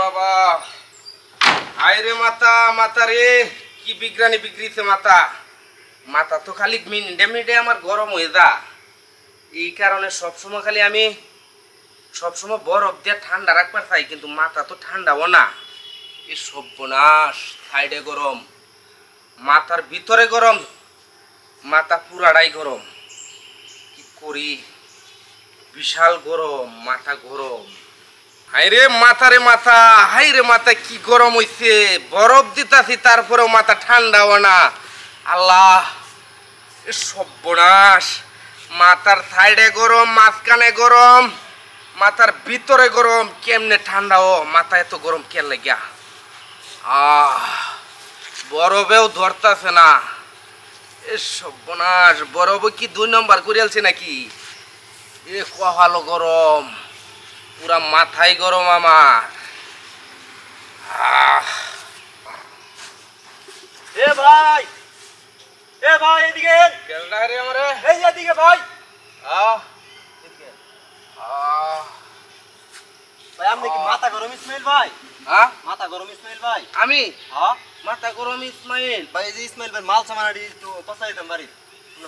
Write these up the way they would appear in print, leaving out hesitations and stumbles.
বাবা আইরে মাথা মাথা রে কি বিজ্ঞানী বিগড়িছে মাথা মাথা তো খালি মিনিটে মিনিটে আমার গরম হয়ে যা এই কারণে সবসময় খালি আমি সবসময় বরফ দিয়ে ঠান্ডা রাখবার চাই কিন্তু মাথা তো ঠান্ডাও না এই সর্বনাশ সাইডে গরম মাথার ভিতরে গরম মাথা পুরাটাই গরম কি করি বিশাল গরম মাথা গরম হাইরে মাথা রে মাথা হাইরে মাথা কি গরম হইছে বরফ দিতাছি তারপরেও মাথা ঠান্ডাও না আল্লাহ এ সর্বনাশ মাথার সাইডে গরম মাঝখানে গরম মাথার ভিতরে গরম কেমনে ঠান্ডাও মাথা এত গরম কেন লাগিয়া বরফেও ধরতাছে না এ সর্বনাশ বরফে কি 2 নম্বর করিয়ালছে নাকি এ কহালো গরম পুরা মাথায় গরম আমার এ ভাই এদিকে কেলনা রে আমারে এই এদিকে ভাই এদিকে ভাই আপনি কি মাথা গরম ইসমাইল ভাই মাথা গরম ইসমাইল ভাই আমি হ্যাঁ মাথা গরম ইসমাইল ভাই এই যে ইসমাইল ভাই মাল সামানাড়ি তো পছাই দিতাম বাড়ি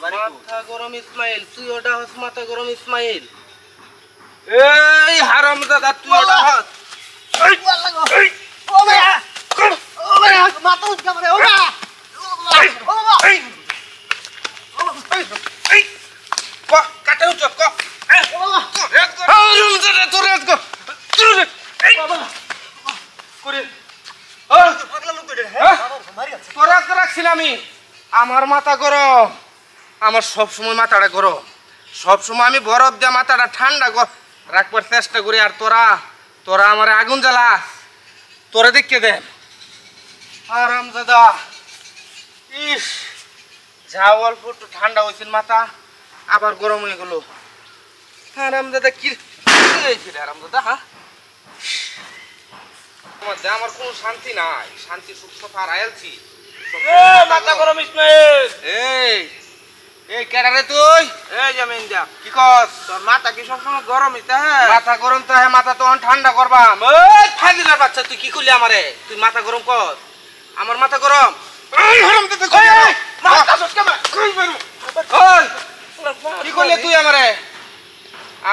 মাথা গরম ইসমাইল তুই ওটা হস মাথা গরম ইসমাইল এই হারামজাদা তুই ওটা হস ও ভাই মাথা উঠকা মারে ও ভাই ও ভাই কাটে উচ্চ ক হারামজাদা তোর রেত ক করে পাগলা লোক কইরে হ্যাঁ মারি আছে তোরা তো রাখছিলাম আমি আমার মাথা গরম আমার সব সময় মাথাটা গরম সব সময় আমি বরফ দিয়ে মাথাটা ঠান্ডা রাখবার চেষ্টা করি আর তোরা আমার আগুন জ্বালা তোরা দেখকে দেন হারামজাদা ইস যা অল্প একটু ঠান্ডা হয়েছিল মাথা আবার গরম হয়ে গেল হারামজাদা কি হারামজাদা হ্যাঁ আমার কোনো শান্তি নাই শান্তি সুখ তো হারাইছি মাথা গরম ইসমাইল এই কেডারে তুই এই জামিনদা কি কস তোর মাথা কি সবসময় গরম হইতা মাথা গরম তো হ্যাঁ মাথা তখন ঠান্ডা করবাম ওই ফাজিলার বাচ্চা তুই কি করলি আমারে তুই মাথা গরম কর আমার মাথা গরম কি করলি তুই আমারে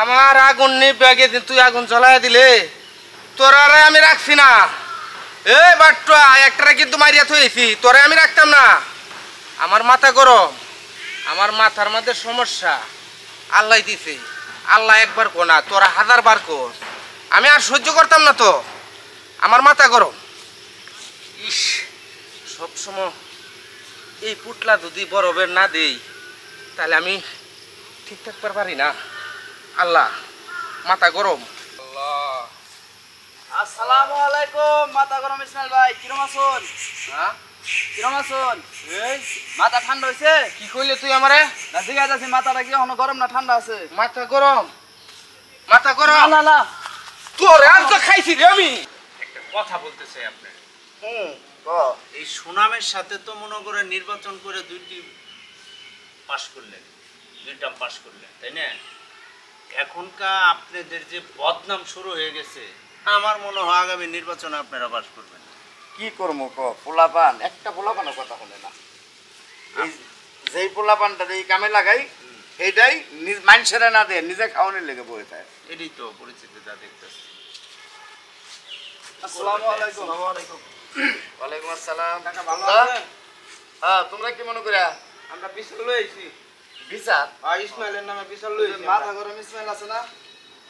আমার আগুন নিবে আগে তুই আগুন জ্বলাই দিলে তোরারে আমি রাখছি না এই বাট্টা একটা কিন্তু মারিয়া থইছি তোরে আমি রাখতাম না আমার মাথা গরম আমার মাথার মধ্যে সমস্যা আল্লাহ দিছে আল্লাহ একবার কোনা তোরা 1000 বার কর আমি আর সহ্য করতাম না তো আমার মাথা গরম ইস সবসময় এই পুটলা যদি বরফের না দেই তাহলে আমি ঠিক থাকতে পারি না আল্লাহ মাথা গরম আল্লাহ আসসালামু আলাইকুম মাথা গরম ইসমাইল ভাই কিরম আছেন হ্যাঁ কিরম আছেন এই মাথা ঠান্ডা হইছে কি কইলে তুই আমারে না জিজ্ঞাসা যাচ্ছে মাথাটা কি এখনো গরম না ঠান্ডা আছে মাথা গরম মাথা গরম না তোর আজ তো খাইছি রে আমি একটা কথা বলতে চাই আপনার ক এই সুনামের সাথে তো মনে করে নির্বাচন করে 2টি পাশ করলেন 2 টার্ম পাশ করলেন তাই না এখনকার আপনাদের যে বদনাম শুরু হয়ে গেছে আমার মনে হয় আগামী নির্বাচনে আপনারা পাশ করবেন কি করবো ক পোলাপান একটা পোলাপানের কথা বলে না এই যেই পোলাপানটা এই কামে লাগাই এইটাই মানুষেরা না দেয় নিজে খাওয়ানোর লেগে বয়ে থাকে এটাই তো পরিচিতি যা দেখতেছি আসসালামু আলাইকুম ওয়ালাইকুম আসসালাম কাকা ভালো আছেন হ্যাঁ তোমরা কি মনে করে আমরা বিশাল লই আইছি বিচার ভাই ইসমাইলের নামে বিশাল লই আইছি মাথা গরম ইসমাইল আছে না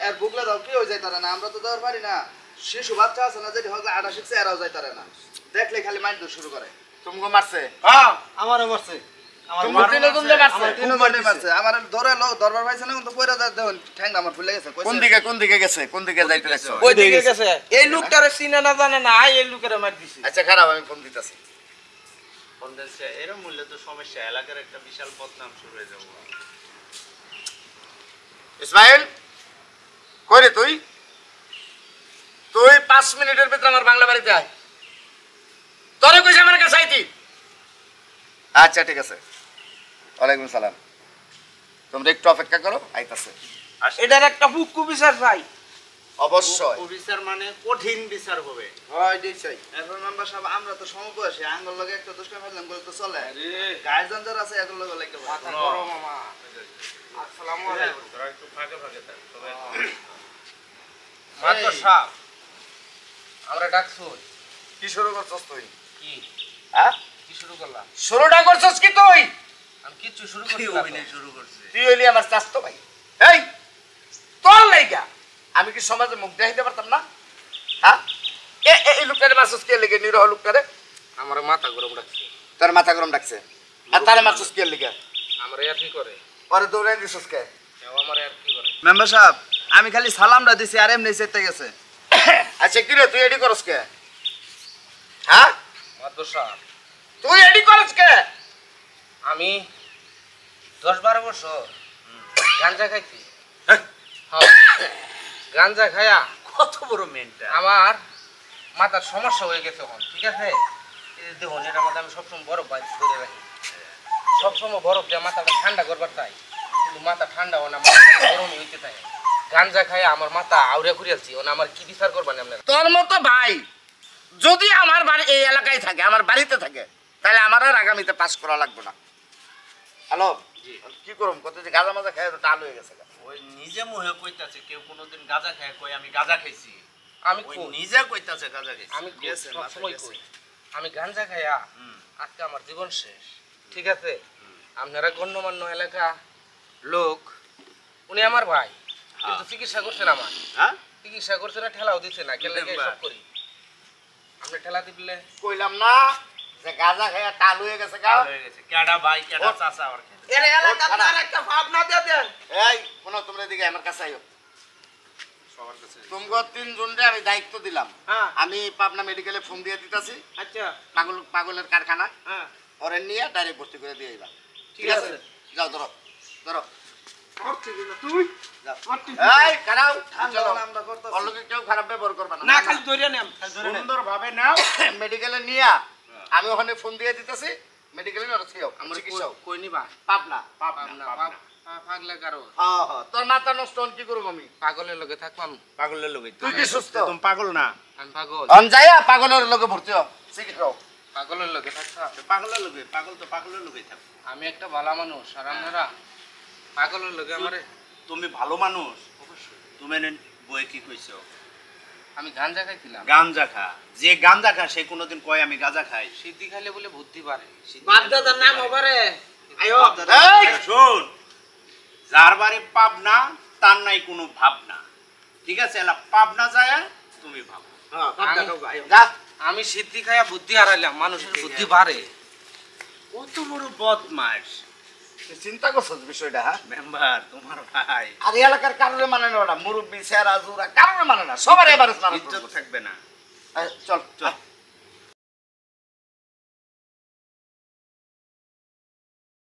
এর বুকলে দাও কি হয়ে যায় তারা না আমরা তো দেওয়ার পারি না শিশু বাচ্চা আছে না যেটি হগলে আটা শিখছে এরাও যায় তারা না দেখলে খালি মাইন্ড শুরু করে তুমগো মারছে হ্যাঁ আমারও মারছে তোমার তিনজনে মারছে আমার তিনজনে মারছে আমার ধরে লো দরবার পাইছে না কিন্তু কইরা দেখুন ঠ্যাংটা আমার ফুলে গেছে কোন দিকে গেছে কোন দিকে যাইতে লাগছো ওই দিকে গেছে এই লোকটারে চিনে না জানে না এই লোকেরে মার দিছি আচ্ছা খারাপ আমি ফোন দিতেছি কন্ডেন্সে এরম মূল্যে তো সমস্যা এলাকার একটা বিশাল বদনাম শুরু হয়ে যাবো ইসমাইল কই রে তুই 5 মিনিটের ভিতরে আমার বাংলা বাড়িতে আয় তোরে কইছে আমার কাছে আইতি আচ্ছা ঠিক আছে ওয়ালাইকুম সালাম তোমরা একটু অপেক্ষা করো আইতাছে এটার একটা বুকু বিচার চাই অবশ্যই বিচার মানে কঠিন বিচার হবে। হয় দিছাই এখন মেম্বার সাহেব আমরা তো সমবয়সী আঙ্গুল লগে একটা দুষ্কার ফেললাম বলে তো চলে আরে গার্জেন যারা আছে এগুলো লগে লাগে মাথা গরম মামা আসসালামু আলাইকুম তোরা একটু ফাঁকে ফাঁকে থাক সবাই। মাত্র সাপ আমরা ডাকছুন কি শুরু করছস তুই কি হ্যাঁ কি শুরু করলাম শুরুটা করছস কি তুই আমি কিচ্ছু শুরু কি করছি অভিনয় শুরু করছে? তুই হইলি আমার চাস্তো ভাই এই তোর লাইগা আমি কি সমাজে মুখ দেখাইতে পারতাম না হ্যাঁ এই লোকটারে মাসুস কে লেগে নিরহ লোকটারে আমার মাথা গরম ডাকছে তোর মাথা গরম ডাকছে আর তারে মাসুস কে লেগে আমার আর কি করে পরে দৌড়াই দিছস কে কেউ আমার আর কি করে মেম্বার সাহেব আমি খালি সালামটা দিছি আর এমনি সেতে গেছে আচ্ছা কি রে তুই এডি করস কে হ্যাঁ মাত্র সাপ তুই এডি করস কে আমি 10-12 বছর গাঞ্জা খাইছি হ্যাঁ গাঞ্জা খায়া কত বড় মেনটা! আমার মাথার সমস্যা হয়ে গেছে এখন ঠিক আছে এই যে দেখুন এটার মধ্যে আমি সবসময় বরফ ধরে রাখি সবসময় বরফ দিয়ে মাথাটা ঠান্ডা করবার চাই কিন্তু মাথা ঠান্ডা হয় না মাথা গরম হইতে থাকে গাঞ্জা খাই আমার মাথা আউড়ে ঘুরিয়েছি ওনা আমার কি বিচার করবেন আপনারা তোর মতো ভাই যদি আমার বাড়ি এই এলাকায় থাকে আমার বাড়িতে থাকে তাহলে আমার আর আগামীতে পাস করা লাগবে না হ্যালো কি করুম কত যে গাঁজা মাজা খাই তো টাল হয়ে গেছে ওই নিজে মুহে কইতাছে কেউ কোনোদিন গাঁজা খায় কই আমি গাঁজা খাইছি। আমি ওই কই, নিজে কইতাছে গাঁজা খাইছি। আমি কই, গেছে, সবসময় মাথা কই আমি গাঞ্জা খাইয়া হুম। আজকে আমার জীবন শেষ ঠিক আছে আপনারা গণ্যমান্য এলাকা লোক উনি আমার ভাই কিন্তু চিকিৎসা করছেন আমার হ্যাঁ চিকিৎসা করছে না ঠেলাও দিচ্ছে না কেন লাগে সব করি আপনি ঠেলা দিলে কইলাম না যে গাঁজা খাইয়া টাল হয়ে গেছে গা হয়ে গেছে কেডা ভাই কেডা চাচা আর কি এর এলাকা তার একটা ভাবনা দিয়ে দেন এই শোনো তোমরা এদিকে আমার কাছে আইও সবার কাছে তোমগো 3 জনরে আমি দায়িত্ব দিলাম হ্যাঁ আমি পাবনা মেডিকেলে ফোন দিয়ে দিতাছি আচ্ছা পাগলের কারখানা হ্যাঁ ওরে নিয়ে ডাইরেক্ট ভর্তি করে দিয়ে আইবা ঠিক আছে যাও ধরো ধরো তুই যাও মারছিস এই কারাও ঠান্ডা চলো আমরা করতেছি। অন্য কেউ খারাপ ব্যবহার করবে না না খালি ধরে নেম সুন্দর ভাবে নাও। মেডিকেলে নিয়া আমি ওখানে ফোন দিয়ে দিতেছি মেডিকেলে নিয়ে রাখিও আমরা চিকিৎসা কই নিবা পাবনা পাবনা পাগলা কারো হ্যাঁ হ্যাঁ তোর মাথা নষ্ট হন কি করব আমি পাগলের লগে থাকবাম পাগলের লোক তুই কি সুস্থ তুমি পাগল না? আমি পাগল অন যাইয়া পাগলের লগে ভর্তি হ চিকিৎসা পাগলের লগে থাকতাম পাগলের লোক পাগল তো পাগলের লোকই থাকবে। আমি একটা ভালো মানুষ আর আপনারা পাগলের লগে আমারে তুমি ভালো মানুষ অবশ্যই তুমি বই কি কইছো আমি গাঞ্জা খাইছিলাম গাঞ্জা খা যে গাঞ্জা খা সে কোনোদিন কয় আমি গাঁজা খাই। সিদ্ধি খাইলে বলে বুদ্ধি বাড়ে বাপদাদার নাম ওবারে আয়ো এই শোন, যার বাড়ি পাবনা তার নাই কোনো ভাবনা, ঠিক আছে? এলা পাবনা যায় তুমি ভাবো। যা আমি সিদ্ধি খাইয়া বুদ্ধি হারাইলাম মানুষের বুদ্ধি বাড়ে কত বড় বদমাস তুই চিন্তা করছস বিষয়টা হ্যাঁ মেম্বার তোমার ভাই, আর এই এলাকার কারোরে মানে না ওটা মুরব্বী সেরা জুরা কারোরে মানে না সবার এবারে স্নান ইজ্জত থাকবে না। চল চল